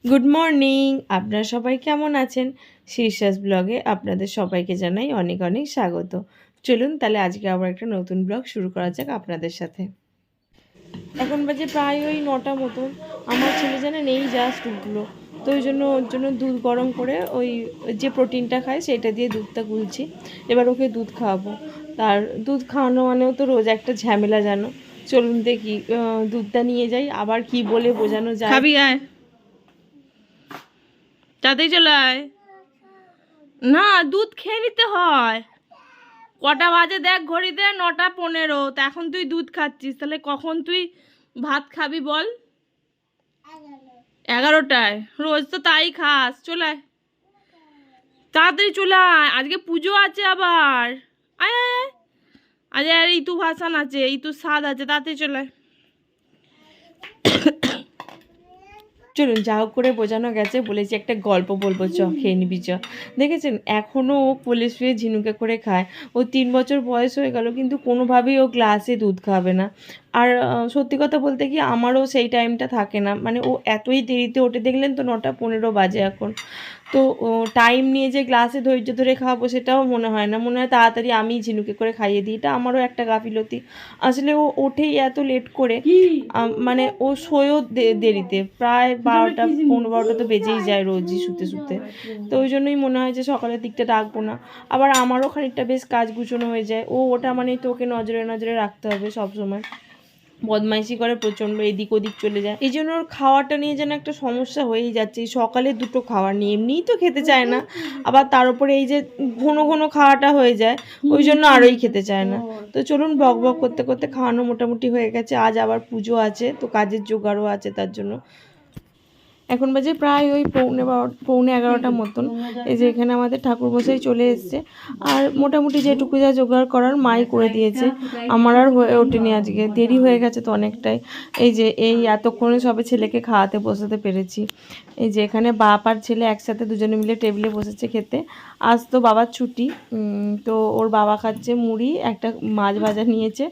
Good morning. আপনারা সবাই কেমন আছেন? শীর্ষাস ব্লগে আপনাদের সবাইকে জানাই অনেক অনেক স্বাগত। চলুন তাহলে আজকে আবার একটা নতুন ব্লগ শুরু করা যাক আপনাদের সাথে। এখন বাজে প্রায় ওই 9টা মতন। আমার ছেলে জানেন এই জাস্ট উঠলো, তো ওই জন্য ওর জন্য দুধ গরম করে ওই যে প্রোটিনটা খায় সেটা দিয়ে দুধটা গুলছি। এবার ওকে দুধ খাওয়াবো। তার দুধ খাওয়ানো মানেও তো রোজ একটা ঝামেলা জানো। চলুন দেখি দুধটা নিয়ে যাই, আবার কি বলে বোঝানো যায়। খাবি আয়, তাতেই চলে আয়। না, দুধ খেয়ে নিতে হয়। কটা বাজে দেখ ঘড়িতে, 9টা 15। তা এখন তুই দুধ খাচ্ছিস, তাহলে কখন তুই ভাত খাবি বল? 11টায়। রোজ তো তাই খাস। চলে আয়, তাড়াতাড়ি চলে আয়, আজকে পুজো আছে আবার। আয় আয় আয়। আজ আর ইতু ভাসান আছে, ইতু স্বাদ আছে, তাড়াতাড়ি চলে আয়। চলুন, যা হোক করে বোঝানো গেছে, বলেছি একটা গল্প বলবো, চ খেয়ে নিবি চ। দেখেছেন এখনও ও কোলে শুয়ে ঝিনুকে করে খায়। ও 3 বছর বয়স হয়ে গেল, কিন্তু কোনোভাবেই ও গ্লাসে দুধ খাবে না। আর সত্যি কথা বলতে কি, আমারও সেই টাইমটা থাকে না, মানে ও এতই দেরিতে ওঠে, দেখলেন তো 9টা 15 বাজে এখন। তো টাইম নিয়ে যে গ্লাসে ধৈর্য ধরে খাওয়াবো সেটাও মনে হয় না, মনে হয় তাড়াতাড়ি আমি ঝিনুকে করে খাইয়ে দিই। এটা আমারও একটা গাফিলতি। আসলে ও ওঠেই এত লেট করে, মানে ও শোয়ও দেরিতে, প্রায় 12টা 15 12টা তো বেজেই যায় রোজই শুতে শুতে। তো ওই জন্যই মনে হয় যে সকালের দিকটা ডাকবো না। আবার আমারও খানিকটা বেশ কাজ গুছোনো হয়ে যায়। ও ওটা মানেই তো ওকে নজরে নজরে রাখতে হবে সব সময়। বদমাইশি করে প্রচণ্ড, এদিক ওদিক চলে যায়। এই জন্য ওর খাওয়াটা নিয়ে যেন একটা সমস্যা হয়েই যাচ্ছে। এই সকালে দুটো খাওয়ার নিয়ে এমনিই তো খেতে চায় না, আবার তার উপরে এই যে ঘন ঘন খাওয়াটা হয়ে যায়, ওই জন্য আরোই খেতে চায় না। তো চলুন, বক বক করতে করতে খাওয়ানো মোটামুটি হয়ে গেছে। আজ আবার পুজো আছে, তো কাজের জোগাড়ও আছে তার জন্য। এখন বাজে প্রায় ওই পৌনে 11টা মতন। এই যে এখানে আমাদের ঠাকুরমশাই চলে এসছে, আর মোটামুটি যেটুকু যা জোগাড় করার মাই করে দিয়েছে। আমার আর হয়ে ওঠেনি, আজকে দেরি হয়ে গেছে তো অনেকটাই। এই যে এই এতক্ষণে সবে ছেলেকে খাওয়াতে বসাতে পেরেছি। এই যে এখানে বাপ আর ছেলে একসাথে দুজনে মিলে টেবিলে বসেছে খেতে। আজ তো বাবার ছুটি, তো ওর বাবা খাচ্ছে মুড়ি, একটা মাছ ভাজা নিয়েছে,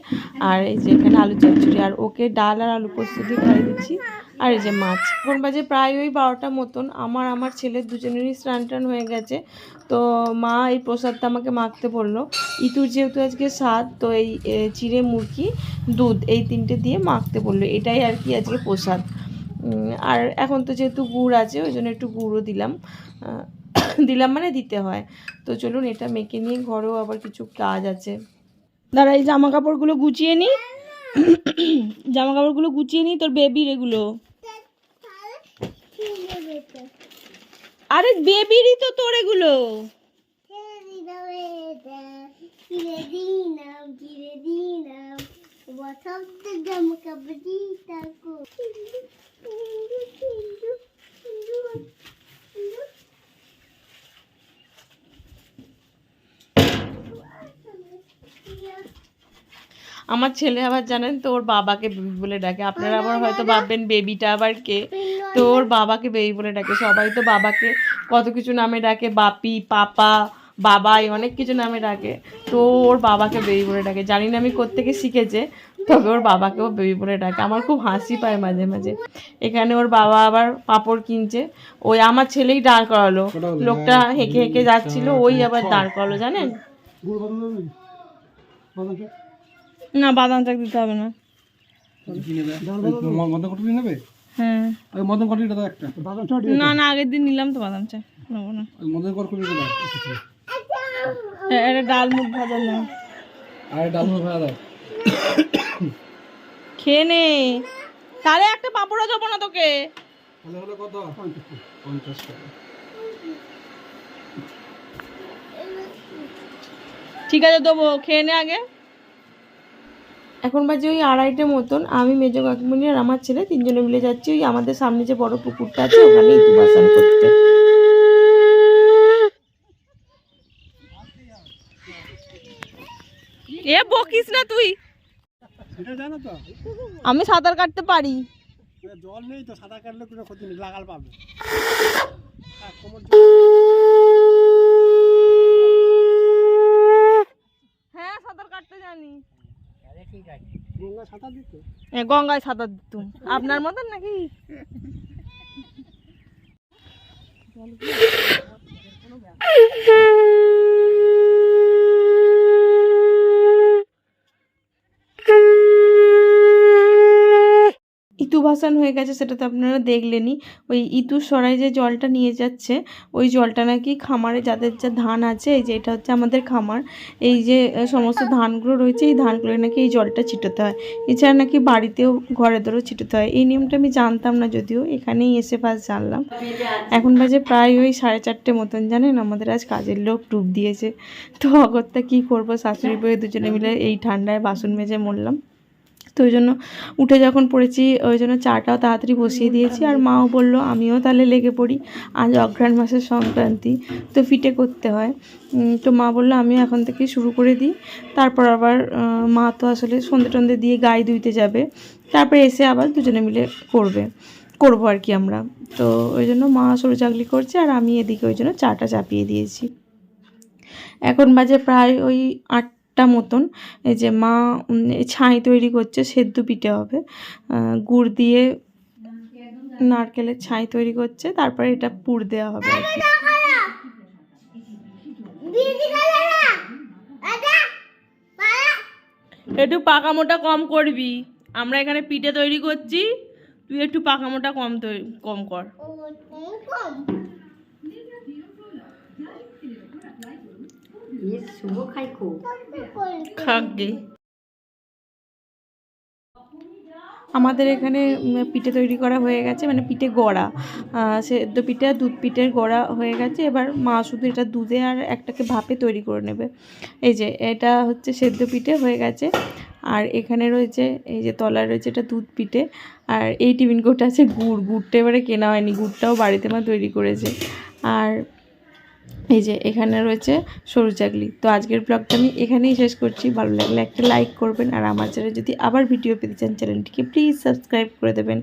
আর এই যে এখানে আলু চচ্চড়ি, আর ওকে ডাল আর আলু পোস্ত দিয়ে খাইয়ে দিচ্ছি। আর এই যে মাছ। এখন বাজে প্রায় ওই 12টা মতন। আমার ছেলের দুজনেরই স্নান টান হয়ে গেছে। তো মা এই প্রসাদটা আমাকে মাখতে বললো। ইতুর যেহেতু আজকে স্বাদ, তো এই চিড়ে মুরগি দুধ এই 3টে দিয়ে মাখতে বললো, এটাই আর কি আজকে প্রসাদ। আর এখন তো যেহেতু গুড় আছে, ওই জন্য একটু গুড়ও দিলাম। দিলাম মানে দিতে হয়। তো চলুন এটা মেখে নিয়ে, ঘরেও আবার কিছু কাজ আছে। দাঁড়া, এই জামা কাপড়গুলো গুছিয়ে নি, জামা কাপড়গুলো গুছিয়ে নি, তোর বেবির এগুলো। আরে বেবিরই তো তোর এগুলো। আমার ছেলে আবার জানেন তো ওর বাবাকে বেবি বলে ডাকে। আপনারা আবার হয়তো ভাববেন বেবিটা আবার কে, তো ওর বাবাকে বেবি বলে ডাকে। সবাই তো বাবাকে কত কিছু নামে ডাকে, বাপি, পাপা, বাবাই, অনেক কিছু নামে ডাকে। তো ওর বাবাকে বেবি বলে ডাকে, জানি না আমি কোত্থেকে শিখেছে, তবে ওর বাবাকেও বেবি বলে ডাকে। আমার খুব হাসি পায় মাঝে মাঝে। এখানে ওর বাবা আবার পাঁপড় কিনছে, ওই আমার ছেলেই দাঁড় করালো। লোকটা হেঁকে হেঁকে যাচ্ছিল, ওই আবার দাঁড় করালো, জানেন। না, বাদাম চাক দিতে হবে না। হ্যাঁ, না না, আগের দিন নিলাম তো বাদাম চা, নেবো না। এটা ডাল মুখ ভাজা না, খেয়ে নে। তাহলে একটা পাঁপড়ও দেবো না তোকে। ঠিক আছে, দেবো, খেয়ে নে আগে। এখন বাজে ওই 2:30টে মতন। আমি, মেজো কাকিমণি আর আমার ছেলে 3জনে মিলে যাচ্ছি ওই আমাদের সামনে যে বড় পুকুরটা আছে ওখানে ইতু ভাসান করতে। এ বকিস না তুই, আমি সাঁতার কাটতে পারি। জল নেই তো, সাঁতার কাটলে কোনো ক্ষতি নেই, লাগাল পাবে। হ্যাঁ, সাঁতার কাটতে জানি। গঙ্গায় সাঁতার দিতুম, আপনার মতন নাকি? ইতু ভাসান হয়ে গেছে, সেটা তো আপনারা দেখলেনই। ওই ইতুর সরাই যে জলটা নিয়ে যাচ্ছে, ওই জলটা নাকি খামারে যাদের যা ধান আছে, এই যে এটা হচ্ছে আমাদের খামার, এই যে সমস্ত ধানগুলো রয়েছে, এই ধানগুলো নাকি এই জলটা ছিটাতে হয়। এছাড়া নাকি বাড়িতেও ঘরে ধরেও ছিটাতে হয়। এই নিয়মটা আমি জানতাম না, যদিও এখানেই এসে ফার্স্ট জানলাম। এখন বাজে প্রায় ওই 4:30 মতন, জানেন আমাদের আজ কাজের লোক ডুব দিয়েছে। তো অগত্যা কী করবো, শাশুড়ি বউয়ে দুজনে মিলে এই ঠান্ডায় বাসন মেজে মরলাম। তো ওই জন্য উঠে যখন পড়েছি, ওই জন্য চাটাও তাড়াতাড়ি বসিয়ে দিয়েছি। আর মাও বললো আমিও তাহলে লেগে পড়ি, আজ অঘ্রাণ মাসের সংক্রান্তি, তো পিঠে করতে হয়। তো মা বললো আমিও এখন থেকে শুরু করে দিই। তারপর আবার মা তো আসলে সন্ধে টন্ধে দিয়ে গায়ে ধুইতে যাবে, তারপরে এসে আবার দুজনে মিলে করবো আর কি আমরা। তো ওই জন্য মা সরু চাকলি করছে, আর আমি এদিকে ওই জন্য চাটা চাপিয়ে দিয়েছি। এখন বাজে প্রায় ওই 8টা মতন। এই যে মা ছাই তৈরি করছে, সেদ্ধ পিঠে হবে, গুড় দিয়ে নারকেলের ছাই তৈরি করছে, তারপরে এটা পুর দেওয়া হবে আর কি। একটু পাকা মোটা কম করবি, আমরা এখানে পিঠে তৈরি করছি, তুই একটু পাকা মোটা কম কর। খাগে আমাদের এখানে পিঠে তৈরি করা হয়ে গেছে, মানে পিঠে গড়া, সেদ্ধ পিঠে দুধ পিঠের গড়া হয়ে গেছে। এবার মা শুধু এটা দুধে আর একটাকে ভাপে তৈরি করে নেবে। এই যে এটা হচ্ছে সেদ্ধ পিঠে হয়ে গেছে, আর এখানে রয়েছে এই যে তলায় রয়েছে এটা দুধ পিঠে, আর এই টিফিন কোটা আছে গুড়টা এবারে কেনা হয়নি, গুড়টাও বাড়িতে মা তৈরি করেছে। আর এই যে এখানে রয়েছে সরু চাকলি। তো আজকের ব্লগটা আমি এখানেই শেষ করছি। ভালো লাগলে একটা লাইক করবেন, আর আমার চ্যানেলে যদি আবার ভিডিও পেতে চান চ্যানেলটিকে প্লিজ সাবস্ক্রাইব করে দেবেন।